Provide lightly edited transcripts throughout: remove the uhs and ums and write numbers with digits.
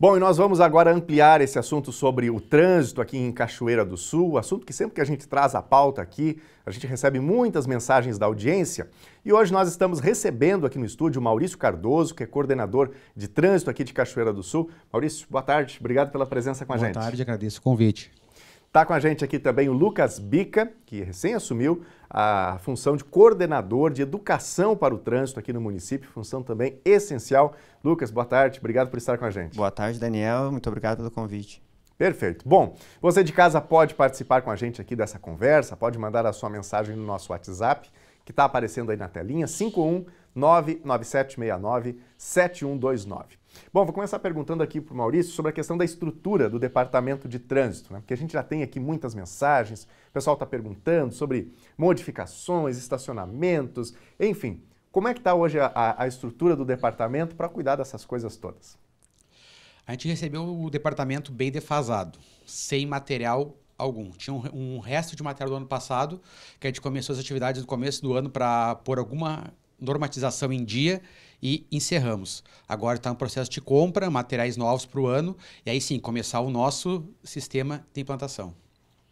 Bom, e nós vamos agora ampliar esse assunto sobre o trânsito aqui em Cachoeira do Sul, assunto que sempre que a gente traz a pauta aqui, a gente recebe muitas mensagens da audiência. E hoje nós estamos recebendo aqui no estúdio o Maurício Cardoso, que é coordenador de trânsito aqui de Cachoeira do Sul. Maurício, boa tarde, obrigado pela presença com a gente. Boa tarde, agradeço o convite. Está com a gente aqui também o Lucas Bica, que recém assumiu a função de coordenador de educação para o trânsito aqui no município, função também essencial. Lucas, boa tarde, obrigado por estar com a gente. Boa tarde, Daniel, muito obrigado pelo convite. Perfeito. Bom, você de casa pode participar com a gente aqui dessa conversa, pode mandar a sua mensagem no nosso WhatsApp, que está aparecendo aí na telinha, 51997697129. Bom, vou começar perguntando aqui para o Maurício sobre a questão da estrutura do Departamento de Trânsito, né? Porque a gente já tem aqui muitas mensagens, o pessoal está perguntando sobre modificações, estacionamentos, enfim. Como é que está hoje a estrutura do departamento para cuidar dessas coisas todas? A gente recebeu o departamento bem defasado, sem material algum. Tinha um resto de material do ano passado, que a gente começou as atividades no começo do ano para pôr alguma normatização em dia e encerramos. Agora está no processo de compra, materiais novos para o ano, e aí sim, começar o nosso sistema de implantação.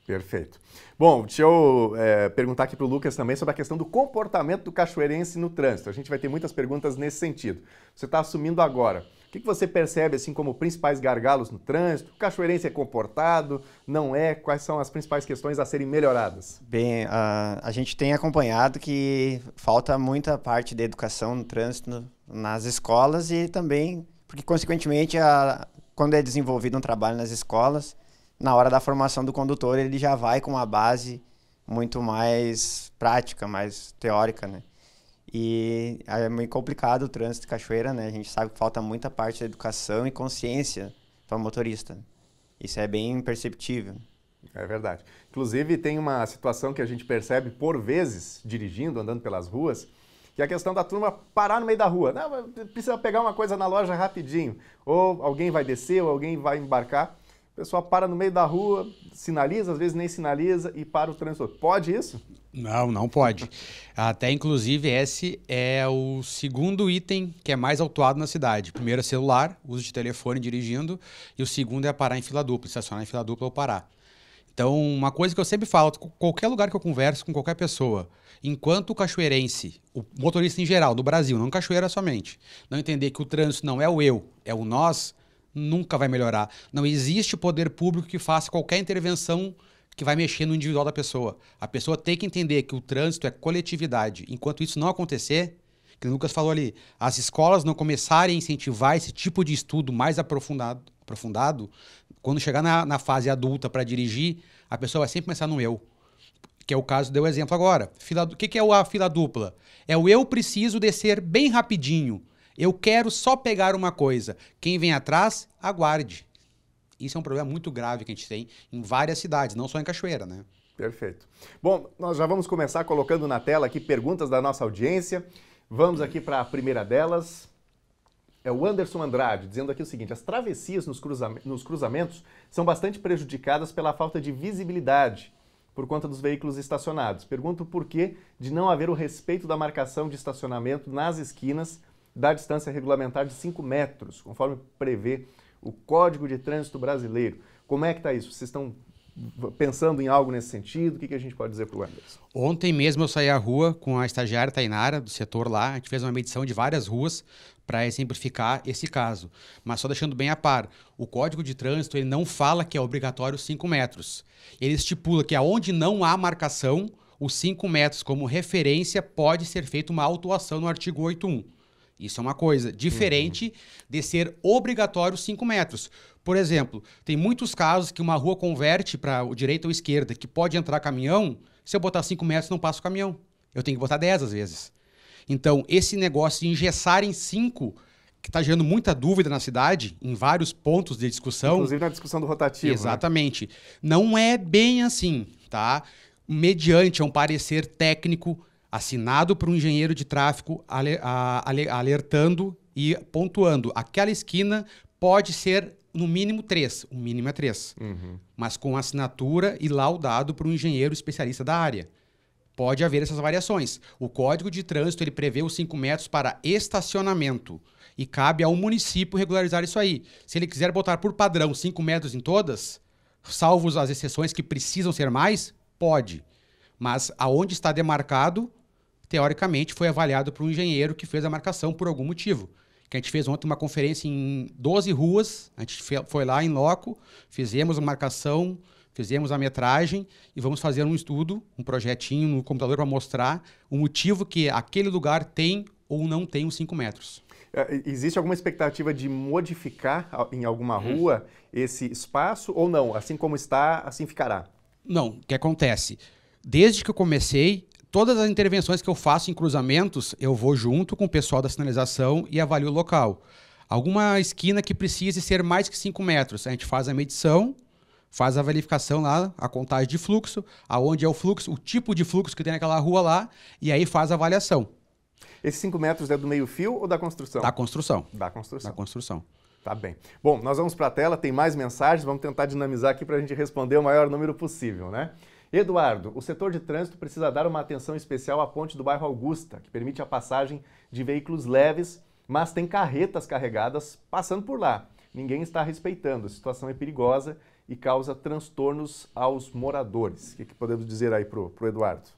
Perfeito. Bom, deixa eu perguntar aqui para o Lucas também sobre a questão do comportamento do cachoeirense no trânsito. A gente vai ter muitas perguntas nesse sentido. Você está assumindo agora. O que você percebe assim como principais gargalos no trânsito? O cachoeirense é comportado? Não é? Quais são as principais questões a serem melhoradas? Bem, a gente tem acompanhado que falta muita parte de educação no trânsito nas escolas e também, porque consequentemente, quando é desenvolvido um trabalho nas escolas, na hora da formação do condutor, ele já vai com uma base muito mais prática, mais teórica, né? E é meio complicado o trânsito de Cachoeira, né? A gente sabe que falta muita parte da educação e consciência para o motorista. Isso é bem perceptível. É verdade. Inclusive, tem uma situação que a gente percebe por vezes, dirigindo, andando pelas ruas, que é a questão da turma parar no meio da rua. Não, precisa pegar uma coisa na loja rapidinho. Ou alguém vai descer, ou alguém vai embarcar. O pessoal para no meio da rua, sinaliza, às vezes nem sinaliza e para o trânsito. Pode isso? Não, não pode. Até, inclusive, esse é o segundo item que é mais autuado na cidade. Primeiro é celular, uso de telefone dirigindo, e o segundo é parar em fila dupla, estacionar em fila dupla ou parar. Então, uma coisa que eu sempre falo, qualquer lugar que eu converso com qualquer pessoa, enquanto o cachoeirense, o motorista em geral, no Brasil, não Cachoeira somente, não entender que o trânsito não é o eu, é o nós, nunca vai melhorar. Não existe poder público que faça qualquer intervenção que vai mexer no individual da pessoa. A pessoa tem que entender que o trânsito é coletividade. Enquanto isso não acontecer, que o Lucas falou ali, as escolas não começarem a incentivar esse tipo de estudo mais aprofundado, quando chegar na fase adulta para dirigir, a pessoa vai sempre pensar no eu. Que é o caso, deu exemplo agora. O que é a fila dupla? É o eu preciso descer bem rapidinho. Eu quero só pegar uma coisa. Quem vem atrás, aguarde. Isso é um problema muito grave que a gente tem em várias cidades, não só em Cachoeira, né? Perfeito. Bom, nós já vamos começar colocando na tela aqui perguntas da nossa audiência. Vamos aqui para a primeira delas. É o Anderson Andrade, dizendo aqui o seguinte: as travessias nos cruzamentos são bastante prejudicadas pela falta de visibilidade por conta dos veículos estacionados. Pergunto por que de não haver o respeito da marcação de estacionamento nas esquinas da distância regulamentar de 5 metros, conforme prevê o Código de Trânsito Brasileiro. Como é que está isso? Vocês estão pensando em algo nesse sentido? O que a gente pode dizer para o Anderson? Ontem mesmo eu saí à rua com a estagiária Tainara, do setor lá. A gente fez uma medição de várias ruas para exemplificar esse caso. Mas só deixando bem a par, o Código de Trânsito ele não fala que é obrigatório 5 metros. Ele estipula que aonde não há marcação, os 5 metros como referência pode ser feita uma autuação no artigo 8.1. Isso é uma coisa diferente de ser obrigatório 5 metros. Por exemplo, tem muitos casos que uma rua converte para o direita ou esquerda, que pode entrar caminhão, se eu botar 5 metros não passa o caminhão. Eu tenho que botar 10 às vezes. Então, esse negócio de engessar em 5, que está gerando muita dúvida na cidade, em vários pontos de discussão. Inclusive na discussão do rotativo. Exatamente. Né? Não é bem assim, tá? Mediante um parecer técnico assinado por um engenheiro de tráfego alertando e pontuando. Aquela esquina pode ser no mínimo 3. O mínimo é 3. Mas com assinatura e laudado por um engenheiro especialista da área. pode haver essas variações. O Código de Trânsito ele prevê os 5 metros para estacionamento e cabe ao município regularizar isso aí. Se ele quiser botar por padrão 5 metros em todas, salvo as exceções que precisam ser mais, pode. Mas aonde está demarcado, teoricamente, foi avaliado por um engenheiro que fez a marcação por algum motivo. Que a gente fez ontem uma conferência em 12 ruas, a gente foi lá em loco, fizemos a marcação, fizemos a metragem e vamos fazer um estudo, um projetinho no computador para mostrar o motivo que aquele lugar tem ou não tem os 5 metros. Existe alguma expectativa de modificar em alguma rua esse espaço ou não? Assim como está, assim ficará? Não, o que acontece? Desde que eu comecei, todas as intervenções que eu faço em cruzamentos, eu vou junto com o pessoal da sinalização e avalio o local. Alguma esquina que precise ser mais que 5 metros, a gente faz a medição, faz a verificação lá, a contagem de fluxo, aonde é o fluxo, o tipo de fluxo que tem naquela rua lá, e aí faz a avaliação. Esses 5 metros é do meio-fio ou da construção? Da construção. Da construção. Da construção. Tá bem. Bom, nós vamos para a tela, tem mais mensagens, vamos tentar dinamizar aqui para a gente responder o maior número possível, né? Eduardo, o setor de trânsito precisa dar uma atenção especial à ponte do bairro Augusta, que permite a passagem de veículos leves, mas tem carretas carregadas passando por lá. Ninguém está respeitando, a situação é perigosa e causa transtornos aos moradores. O que podemos dizer aí pro Eduardo?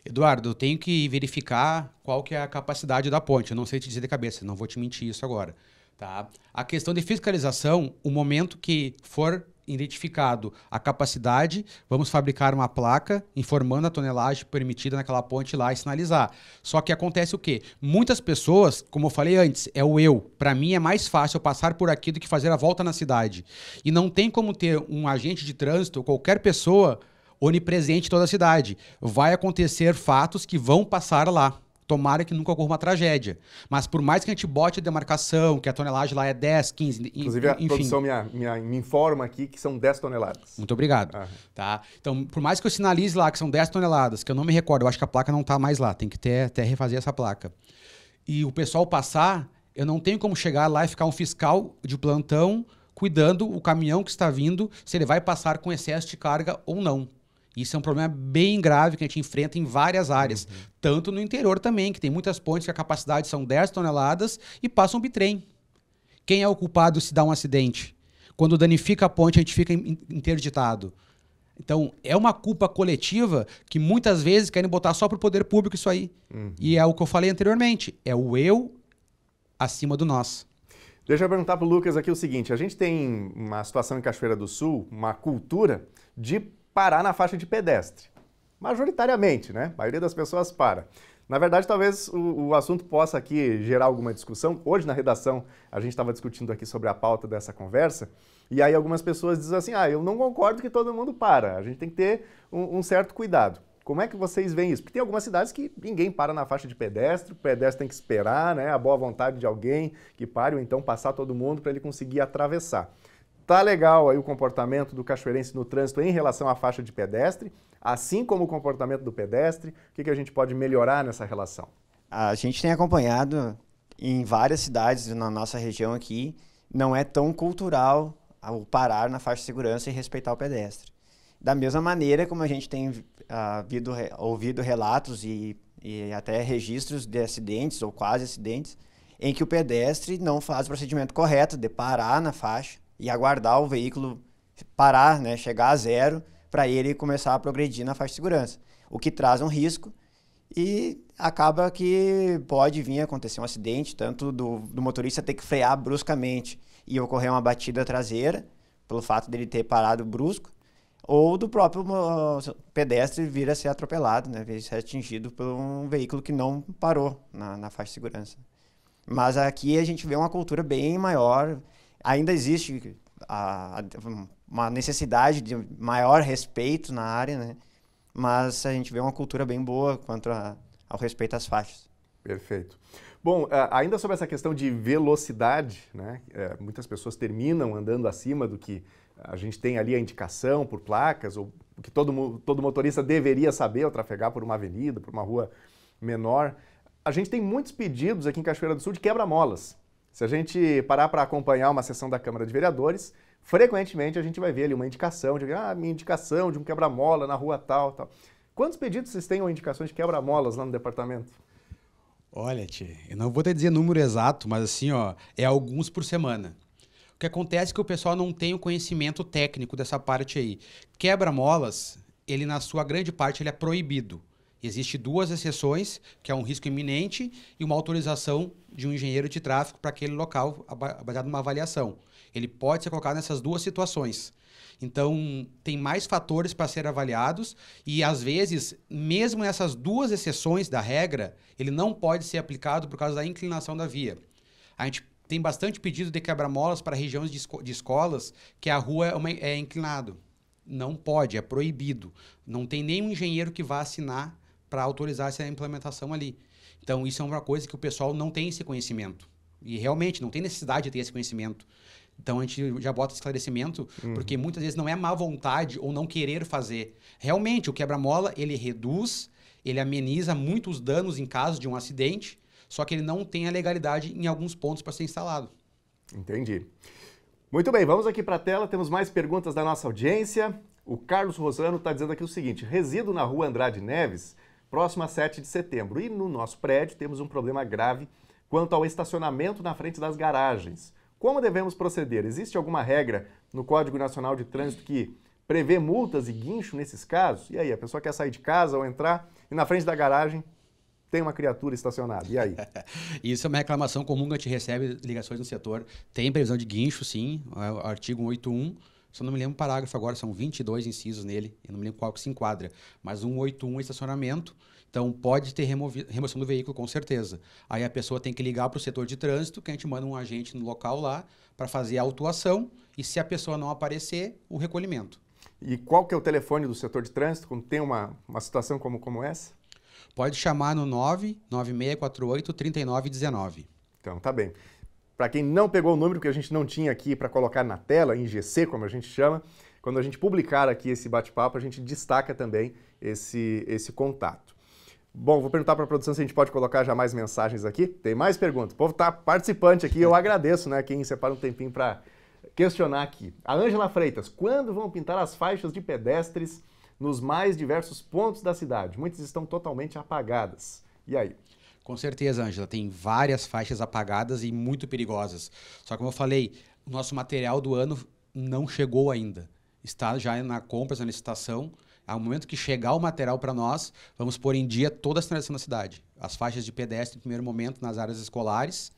Eduardo, eu tenho que verificar qual que é a capacidade da ponte. Eu não sei te dizer de cabeça, não vou te mentir isso agora. Tá? A questão de fiscalização, o momento que for identificado a capacidade, vamos fabricar uma placa informando a tonelagem permitida naquela ponte lá e sinalizar. Só que acontece o quê? Muitas pessoas, como eu falei antes, é o eu. Para mim é mais fácil eu passar por aqui do que fazer a volta na cidade. E não tem como ter um agente de trânsito ou qualquer pessoa onipresente em toda a cidade. Vai acontecer fatos que vão passar lá. Tomara que nunca ocorra uma tragédia. Mas por mais que a gente bote a demarcação, que a tonelagem lá é 10, 15, inclusive, enfim. A produção me informa aqui que são 10 toneladas. Muito obrigado. Tá? Então, por mais que eu sinalize lá que são 10 toneladas, que eu não me recordo, eu acho que a placa não está mais lá, tem que até refazer essa placa. E o pessoal passar, eu não tenho como chegar lá e ficar um fiscal de plantão cuidando o caminhão que está vindo, se ele vai passar com excesso de carga ou não. Isso é um problema bem grave que a gente enfrenta em várias áreas. Tanto no interior também, que tem muitas pontes que a capacidade são 10 toneladas e passa um bitrem. Quem é o culpado se dá um acidente? Quando danifica a ponte, a gente fica interditado. Então, é uma culpa coletiva que muitas vezes querem botar só para o poder público isso aí. E é o que eu falei anteriormente. É o eu acima do nós. Deixa eu perguntar para o Lucas aqui o seguinte. A gente tem uma situação em Cachoeira do Sul, uma cultura de parar na faixa de pedestre. Majoritariamente, né? A maioria das pessoas para. Na verdade, talvez o assunto possa aqui gerar alguma discussão. Hoje, na redação, a gente estava discutindo aqui sobre a pauta dessa conversa, e aí algumas pessoas dizem assim, eu não concordo que todo mundo para, a gente tem que ter um certo cuidado. Como é que vocês veem isso? Porque tem algumas cidades que ninguém para na faixa de pedestre, o pedestre tem que esperar, né, a boa vontade de alguém que pare, ou então passar todo mundo para ele conseguir atravessar. Tá legal aí o comportamento do cachoeirense no trânsito em relação à faixa de pedestre, assim como o comportamento do pedestre. O que a gente pode melhorar nessa relação? A gente tem acompanhado em várias cidades na nossa região aqui, não é tão cultural o parar na faixa de segurança e respeitar o pedestre. Da mesma maneira como a gente tem ouvido relatos e até registros de acidentes ou quase acidentes, em que o pedestre não faz o procedimento correto de parar na faixa e aguardar o veículo parar, né, chegar a zero, para ele começar a progredir na faixa de segurança. O que traz um risco e acaba que pode vir a acontecer um acidente, tanto do motorista ter que frear bruscamente e ocorrer uma batida traseira, pelo fato dele ter parado brusco, ou do próprio pedestre vir a ser atropelado, né, vir a ser atingido por um veículo que não parou na faixa de segurança. Mas aqui a gente vê uma cultura bem maior. Ainda existe uma necessidade de maior respeito na área, né? Mas a gente vê uma cultura bem boa quanto ao respeito às faixas. Perfeito. Bom, ainda sobre essa questão de velocidade, né? Muitas pessoas terminam andando acima do que a gente tem ali a indicação por placas, ou que todo motorista deveria saber ao trafegar por uma avenida, por uma rua menor. A gente tem muitos pedidos aqui em Cachoeira do Sul de quebra-molas. Se a gente parar para acompanhar uma sessão da Câmara de Vereadores, frequentemente a gente vai ver ali uma indicação, minha indicação de um quebra-mola na rua tal, tal. Quantos pedidos vocês têm ou indicações de quebra-molas lá no departamento? Olha, tchê, eu não vou te dizer número exato, mas assim, ó, é alguns por semana. O que acontece é que o pessoal não tem o conhecimento técnico dessa parte aí. Quebra-molas, ele na sua grande parte ele é proibido. Existem duas exceções, que é um risco iminente e uma autorização de um engenheiro de tráfego para aquele local, baseado numa avaliação. Ele pode ser colocado nessas duas situações. Então, tem mais fatores para ser avaliados e, às vezes, mesmo nessas duas exceções da regra, ele não pode ser aplicado por causa da inclinação da via. A gente tem bastante pedido de quebra-molas para regiões de escolas que a rua é inclinado. Não pode, é proibido. Não tem nenhum engenheiro que vá assinar para autorizar essa implementação ali. Então, isso é uma coisa que o pessoal não tem esse conhecimento. E, realmente, não tem necessidade de ter esse conhecimento. Então, a gente já bota esclarecimento, porque muitas vezes não é má vontade ou não querer fazer. Realmente, o quebra-mola, ele reduz, ele ameniza muito os danos em caso de um acidente, só que ele não tem a legalidade em alguns pontos para ser instalado. Entendi. Muito bem, vamos aqui para a tela, temos mais perguntas da nossa audiência. O Carlos Rosano está dizendo aqui o seguinte: resido na rua Andrade Neves, próximo a 7 de setembro, e no nosso prédio temos um problema grave quanto ao estacionamento na frente das garagens. Como devemos proceder? Existe alguma regra no Código Nacional de Trânsito que prevê multas e guincho nesses casos? E aí, a pessoa quer sair de casa ou entrar e na frente da garagem tem uma criatura estacionada. E aí? Isso é uma reclamação comum que a gente recebe ligações no setor. Tem previsão de guincho, sim, o artigo 181. Só não me lembro o parágrafo agora, são 22 incisos nele, eu não me lembro qual que se enquadra. Mas 181 é estacionamento, então pode ter remoção do veículo, com certeza. Aí a pessoa tem que ligar para o setor de trânsito, que a gente manda um agente no local lá para fazer a autuação e, se a pessoa não aparecer, o recolhimento. E qual que é o telefone do setor de trânsito quando tem uma situação como essa? Pode chamar no 99648-3919. Então, tá bem. Para quem não pegou o número que a gente não tinha aqui para colocar na tela, em GC, como a gente chama, quando a gente publicar aqui esse bate-papo, a gente destaca também esse contato. Bom, vou perguntar para a produção se a gente pode colocar já mais mensagens aqui. Tem mais perguntas. O povo está participante aqui, eu agradeço, né, quem separa um tempinho para questionar aqui. A Ângela Freitas: quando vão pintar as faixas de pedestres nos mais diversos pontos da cidade? Muitas estão totalmente apagadas. E aí? Com certeza, Ângela, tem várias faixas apagadas e muito perigosas. Só que, como eu falei, o nosso material do ano não chegou ainda. Está já na compra, na licitação. Ao momento que chegar o material para nós, vamos pôr em dia toda a sinalização da cidade. As faixas de pedestre, em primeiro momento, nas áreas escolares,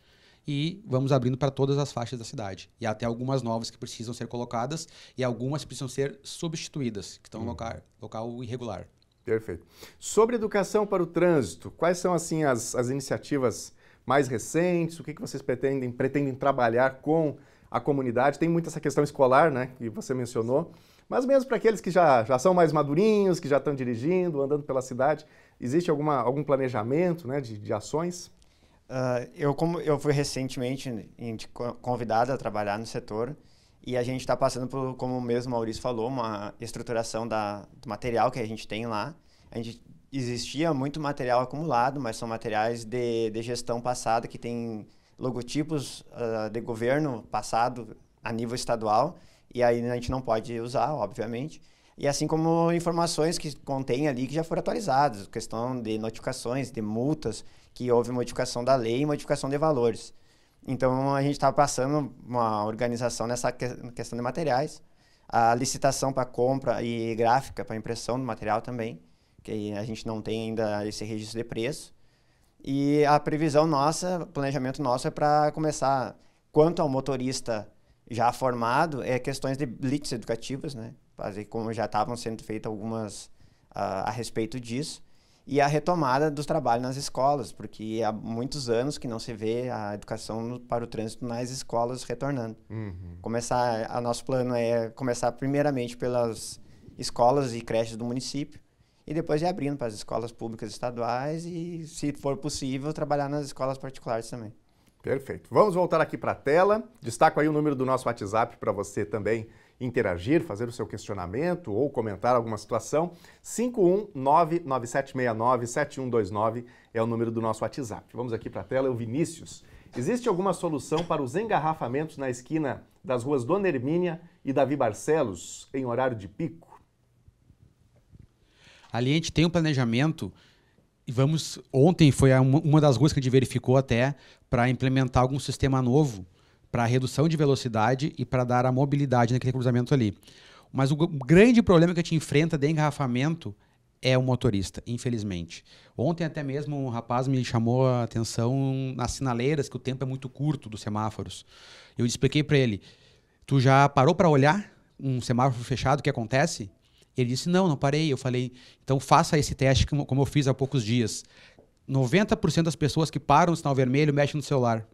e vamos abrindo para todas as faixas da cidade. E até algumas novas que precisam ser colocadas e algumas precisam ser substituídas, que estão no local irregular. Perfeito. Sobre educação para o trânsito, quais são assim as iniciativas mais recentes? O que vocês pretendem trabalhar com a comunidade? Tem muito essa questão escolar, né, que você mencionou, mas mesmo para aqueles que já são mais madurinhos, que já estão dirigindo, andando pela cidade, existe algum planejamento, né, de ações? Eu fui recentemente convidado a trabalhar no setor e a gente está passando por, como mesmo o Maurício falou, uma estruturação do material que a gente tem lá. Existia muito material acumulado, mas são materiais de gestão passada que tem logotipos de governo passado a nível estadual e aí a gente não pode usar, obviamente. E assim como informações que contém ali que já foram atualizadas, questão de notificações, de multas, que houve modificação da lei e modificação de valores. Então, a gente está passando uma organização nessa questão de materiais, a licitação para compra e gráfica para impressão do material também, que a gente não tem ainda esse registro de preço. E a previsão nossa, o planejamento nosso é para começar, quanto ao motorista já formado, questões de blitz educativas, né? Fazer como já estavam sendo feitas algumas a respeito disso. E a retomada dos trabalhos nas escolas, porque há muitos anos que não se vê a educação para o trânsito nas escolas retornando. Nosso plano é começar primeiramente pelas escolas e creches do município e depois ir abrindo para as escolas públicas estaduais e, se for possível, trabalhar nas escolas particulares também. Perfeito. Vamos voltar aqui para a tela. Destaco aí o número do nosso WhatsApp para você também interagir, fazer o seu questionamento ou comentar alguma situação. 51997697129 é o número do nosso WhatsApp. Vamos aqui para a tela. O Vinícius: existe alguma solução para os engarrafamentos na esquina das ruas Dona Hermínia e Davi Barcelos em horário de pico? Ali a gente tem um planejamento e ontem foi uma das ruas que a gente verificou até para implementar algum sistema novo para redução de velocidade e para dar a mobilidade naquele cruzamento ali. Mas o grande problema que a gente enfrenta de engarrafamento é o motorista, infelizmente. Ontem até mesmo um rapaz me chamou a atenção nas sinaleiras, que o tempo é muito curto dos semáforos. Eu expliquei para ele, tu já parou para olhar um semáforo fechado, o que acontece? Ele disse, não parei. Eu falei, então faça esse teste como eu fiz há poucos dias. 90% das pessoas que param no sinal vermelho mexem no celular.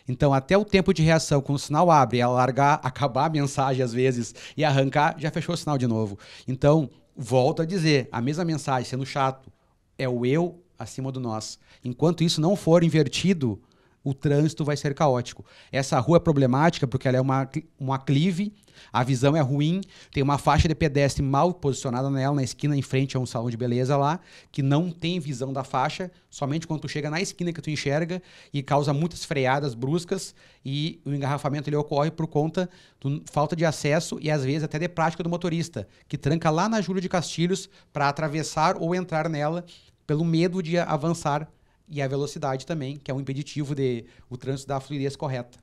Então, até o tempo de reação, quando o sinal abre, ela largar, acabar a mensagem às vezes e arrancar, já fechou o sinal de novo. Então, volto a dizer, a mesma mensagem, sendo chato, é o eu acima do nós. Enquanto isso não for invertido, o trânsito vai ser caótico. Essa rua é problemática porque ela é um aclive, a visão é ruim, tem uma faixa de pedestre mal posicionada nela, na esquina em frente a um salão de beleza lá, que não tem visão da faixa, somente quando tu chega na esquina que tu enxerga e causa muitas freadas bruscas e o engarrafamento ele ocorre por conta de falta de acesso e às vezes até de prática do motorista, que tranca lá na Júlio de Castilhos para atravessar ou entrar nela pelo medo de avançar e a velocidade também, que é um impeditivo de o trânsito dar a fluidez correta.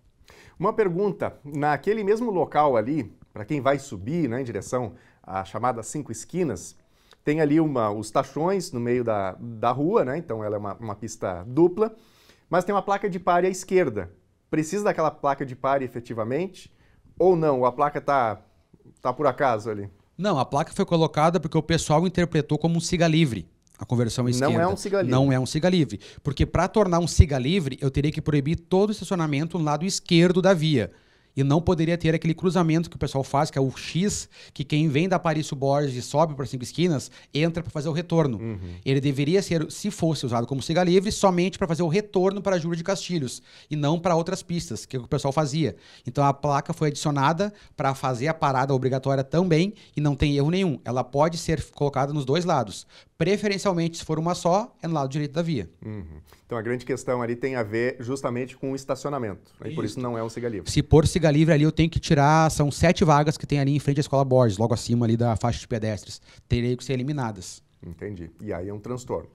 Uma pergunta, naquele mesmo local ali, para quem vai subir, né, em direção à chamada 5 esquinas, tem ali os tachões no meio da rua, né, então ela é uma pista dupla, mas tem uma placa de pare à esquerda. Precisa daquela placa de pare efetivamente ou não? A placa tá por acaso ali? Não, a placa foi colocada porque o pessoal interpretou como um siga livre. A conversão à esquerda. Não é um siga livre. Não é um siga livre. Porque para tornar um siga livre, eu teria que proibir todo o estacionamento no lado esquerdo da via. E não poderia ter aquele cruzamento que o pessoal faz, que é o X, que quem vem da Aparício Borges e sobe para 5 esquinas, entra para fazer o retorno. Uhum. Ele deveria ser, se fosse usado como siga livre, somente para fazer o retorno para Júlio de Castilhos, e não para outras pistas, que é o que o pessoal fazia. Então a placa foi adicionada para fazer a parada obrigatória também, e não tem erro nenhum. Ela pode ser colocada nos dois lados. Preferencialmente, se for uma só, é no lado direito da via. Uhum. Então a grande questão ali tem a ver justamente com o estacionamento, né? E por isso não é um siga livre. Se pôr siga livre ali, eu tenho que tirar, são 7 vagas que tem ali em frente à Escola Borges, logo acima ali da faixa de pedestres. Teriam que ser eliminadas. Entendi. E aí é um transtorno.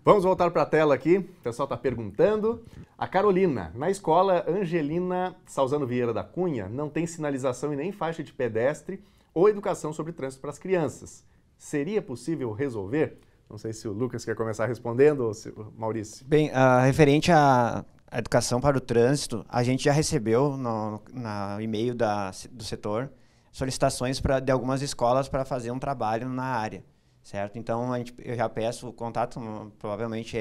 Vamos voltar para a tela aqui. O pessoal está perguntando. A Carolina, na escola Angelina Salzano Vieira da Cunha, não tem sinalização e nem faixa de pedestre ou educação sobre trânsito para as crianças. Seria possível resolver? Não sei se o Lucas quer começar respondendo ou se o Maurício. Bem, referente à educação para o trânsito, a gente já recebeu no e-mail do setor solicitações de algumas escolas para fazer um trabalho na área, certo? Então, eu já peço o contato, provavelmente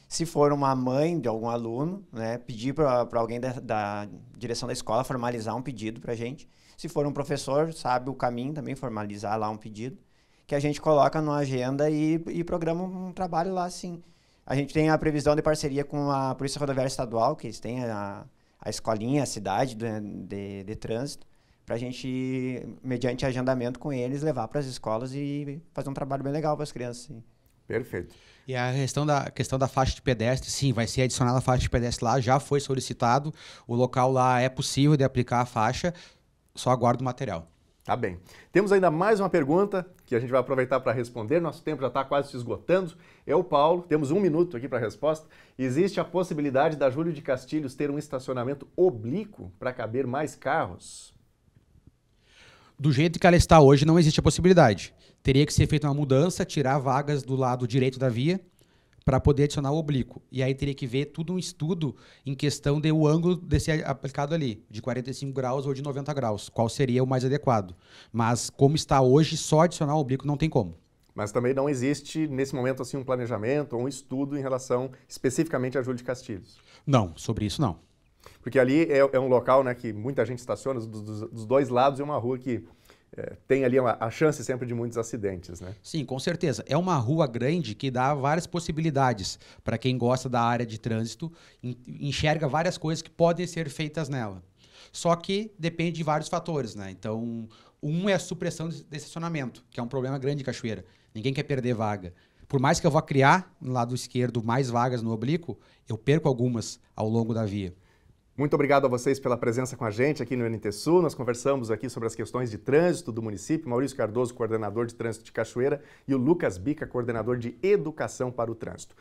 se for uma mãe de algum aluno, né, pedir para alguém da direção da escola formalizar um pedido para a gente. Se for um professor, sabe o caminho também, formalizar lá um pedido, que a gente coloca na agenda e programa um trabalho lá, sim. A gente tem a previsão de parceria com a Polícia Rodoviária Estadual, que eles têm a escolinha, a cidade de trânsito, para a gente, mediante agendamento com eles, levar para as escolas e fazer um trabalho bem legal para as crianças. Sim. Perfeito. E a questão da faixa de pedestre, sim, vai ser adicionada a faixa de pedestre lá, já foi solicitado, o local lá é possível de aplicar a faixa, só aguardo o material. Tá bem. Temos ainda mais uma pergunta que a gente vai aproveitar para responder. Nosso tempo já está quase se esgotando. É o Paulo, temos 1 minuto aqui para a resposta. Existe a possibilidade da Júlio de Castilhos ter um estacionamento oblíquo para caber mais carros? Do jeito que ela está hoje, não existe a possibilidade. Teria que ser feita uma mudança, tirar vagas do lado direito da via para poder adicionar o oblíquo. E aí teria que ver tudo um estudo em questão de o ângulo de ser aplicado ali, de 45 graus ou de 90 graus, qual seria o mais adequado. Mas como está hoje, só adicionar o oblíquo não tem como. Mas também não existe, nesse momento, assim, um planejamento ou um estudo em relação especificamente a Júlio de Castilhos? Não, sobre isso não. Porque ali é um local, né, que muita gente estaciona, dos dois lados, é uma rua que tem ali a chance sempre de muitos acidentes, né? Sim, com certeza. É uma rua grande que dá várias possibilidades para quem gosta da área de trânsito, enxerga várias coisas que podem ser feitas nela. Só que depende de vários fatores, né? Então, um é a supressão de estacionamento, que é um problema grande de Cachoeira. Ninguém quer perder vaga. Por mais que eu vá criar no lado esquerdo mais vagas no oblíquo, eu perco algumas ao longo da via. Muito obrigado a vocês pela presença com a gente aqui no NT Sul. Nós conversamos aqui sobre as questões de trânsito do município. Maurício Cardoso, coordenador de trânsito de Cachoeira, e o Lucas Bica, coordenador de educação para o trânsito.